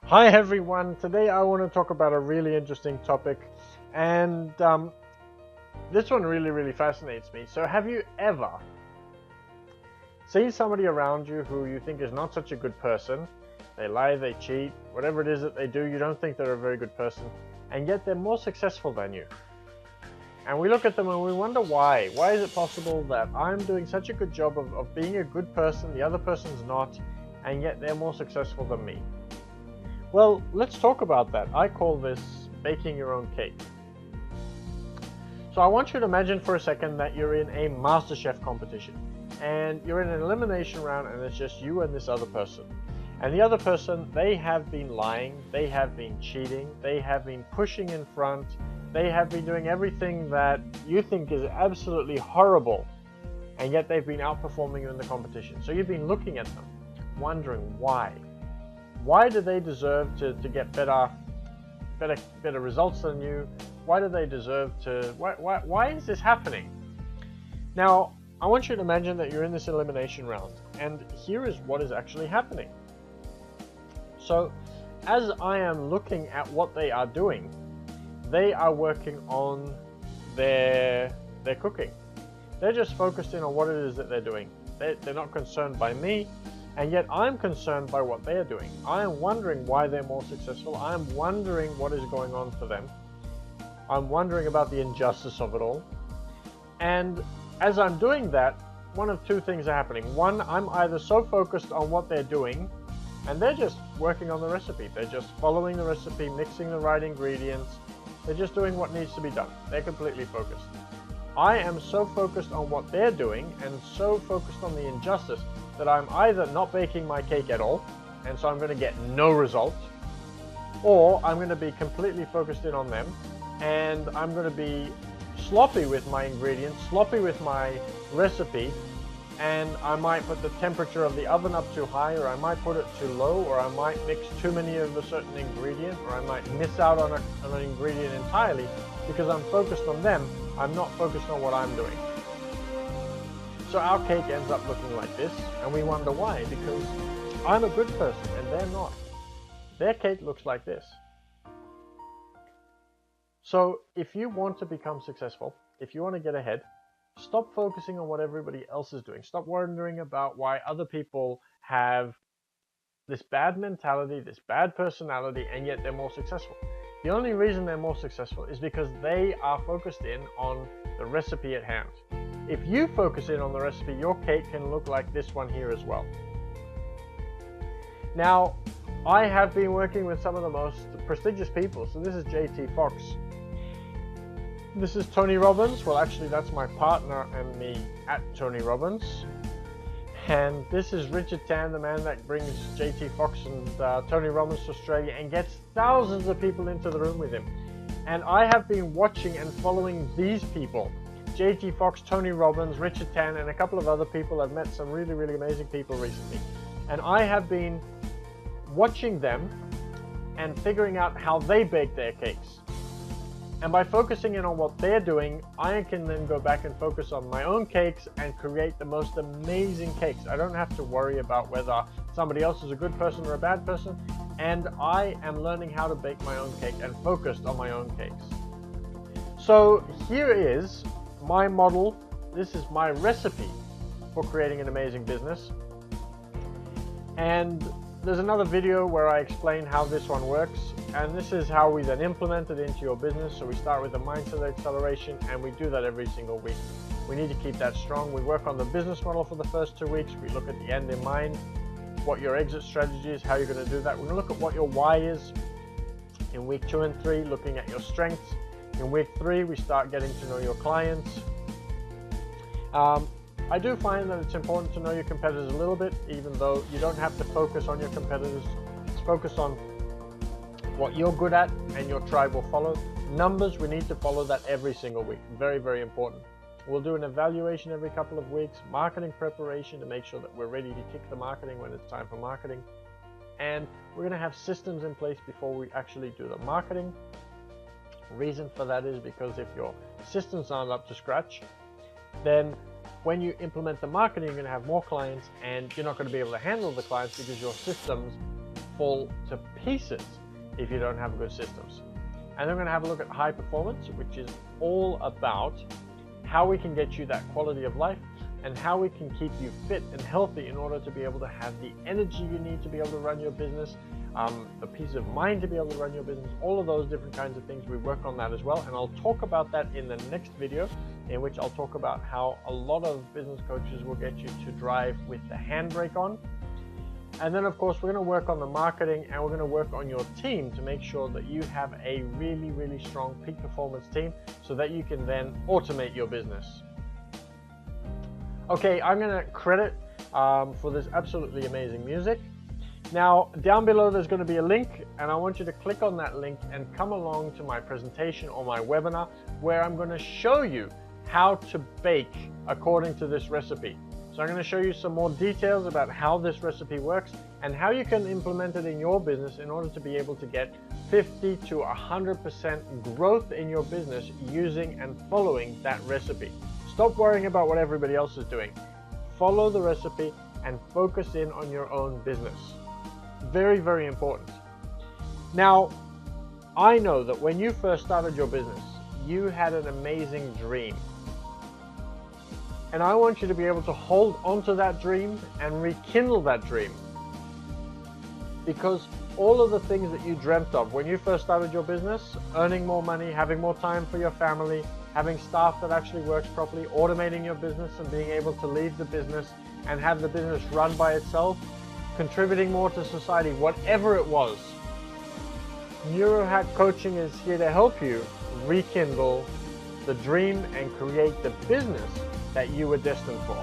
Hi everyone, today I want to talk about a really interesting topic, and this one really fascinates me. So have you ever seen somebody around you who you think is not such a good person? They lie, they cheat, whatever it is that they do, you don't think they're a very good person, and yet they're more successful than you. And we look at them and we wonder why. Why is it possible that I'm doing such a good job of being a good person, the other person's not, and yet they're more successful than me? Well, let's talk about that. I call this baking your own cake. So I want you to imagine for a second that you're in a MasterChef competition and you're in an elimination round and it's just you and this other person. And the other person, they have been lying, they have been cheating, they have been pushing in front, they have been doing everything that you think is absolutely horrible, and yet they've been outperforming you in the competition. So you've been looking at them, wondering why. Why do they deserve to get better results than you? Why do they deserve to, why is this happening? Now, I want you to imagine that you're in this elimination round, and here is what is actually happening. So, as I am looking at what they are doing, they are working on their cooking. They're just focused in on what it is that they're doing. They're not concerned by me. And yet I'm concerned by what they are doing. I am wondering why they're more successful. I'm wondering what is going on for them. I'm wondering about the injustice of it all. And as I'm doing that, one of two things are happening. One, I'm either so focused on what they're doing, and they're just working on the recipe. They're just following the recipe, mixing the right ingredients. They're just doing what needs to be done. They're completely focused. I am so focused on what they're doing and so focused on the injustice that I'm either not baking my cake at all, and so I'm going to get no result, or I'm going to be completely focused in on them, and I'm going to be sloppy with my ingredients, sloppy with my recipe, and I might put the temperature of the oven up too high, or I might put it too low, or I might mix too many of a certain ingredient, or I might miss out on an ingredient entirely because I'm focused on them. I'm not focused on what I'm doing. So our cake ends up looking like this, and we wonder why, because I'm a good person and they're not. Their cake looks like this. So if you want to become successful, if you want to get ahead, stop focusing on what everybody else is doing. Stop wondering about why other people have this bad mentality, this bad personality, and yet they're more successful. The only reason they're more successful is because they are focused in on the recipe at hand. If you focus in on the recipe, your cake can look like this one here as well. Now, I have been working with some of the most prestigious people. So this is JT Fox. This is Tony Robbins. Well, actually, that's my partner and me at Tony Robbins. And this is Richard Tan, the man that brings JT Fox and Tony Robbins to Australia and gets thousands of people into the room with him. And I have been watching and following these people. JT Fox, Tony Robbins, Richard Tan, and a couple of other people. I've met some really amazing people recently. And I have been watching them and figuring out how they bake their cakes. And by focusing in on what they're doing, I can then go back and focus on my own cakes and create the most amazing cakes. I don't have to worry about whether somebody else is a good person or a bad person. And I am learning how to bake my own cake and focused on my own cakes. So here is my model. This is my recipe for creating an amazing business. And there's another video where I explain how this one works, and this is how we then implement it into your business. So we start with the mindset acceleration, and we do that every single week. We need to keep that strong. We work on the business model for the first 2 weeks. We look at the end in mind, what your exit strategy is, how you're going to do that. We're going to look at what your why is in week 2 and 3, looking at your strengths. In week 3, we start getting to know your clients. I do find that it's important to know your competitors a little bit, even though you don't have to focus on your competitors. Just focus on what you're good at, and your tribe will follow. Numbers, we need to follow that every single week. Very important. We'll do an evaluation every couple of weeks, marketing preparation to make sure that we're ready to kick the marketing when it's time for marketing. And we're going to have systems in place before we actually do the marketing. Reason for that is because if your systems aren't up to scratch, then when you implement the marketing, you're going to have more clients and you're not going to be able to handle the clients because your systems fall to pieces if you don't have good systems. And then we're going to have a look at high performance, which is all about how we can get you that quality of life and how we can keep you fit and healthy in order to be able to have the energy you need to be able to run your business, the peace of mind to be able to run your business, all of those different kinds of things. We work on that as well, and I'll talk about that in the next video, in which I'll talk about how a lot of business coaches will get you to drive with the handbrake on. And then of course we're going to work on the marketing, and we're going to work on your team to make sure that you have a really, really strong peak performance team so that you can then automate your business. Okay, I'm going to credit for this absolutely amazing music. Now, down below there's going to be a link, and I want you to click on that link and come along to my presentation or my webinar where I'm going to show you how to bake according to this recipe. So I'm going to show you some more details about how this recipe works and how you can implement it in your business in order to be able to get 50 to 100% growth in your business using and following that recipe. Stop worrying about what everybody else is doing. Follow the recipe and focus in on your own business. Very, very important. Now, I know that when you first started your business, you had an amazing dream. And I want you to be able to hold onto that dream and rekindle that dream. Because all of the things that you dreamt of when you first started your business, earning more money, having more time for your family, having staff that actually works properly, automating your business and being able to leave the business and have the business run by itself, contributing more to society, whatever it was, NeuroHack Coaching is here to help you rekindle the dream and create the business that you were destined for.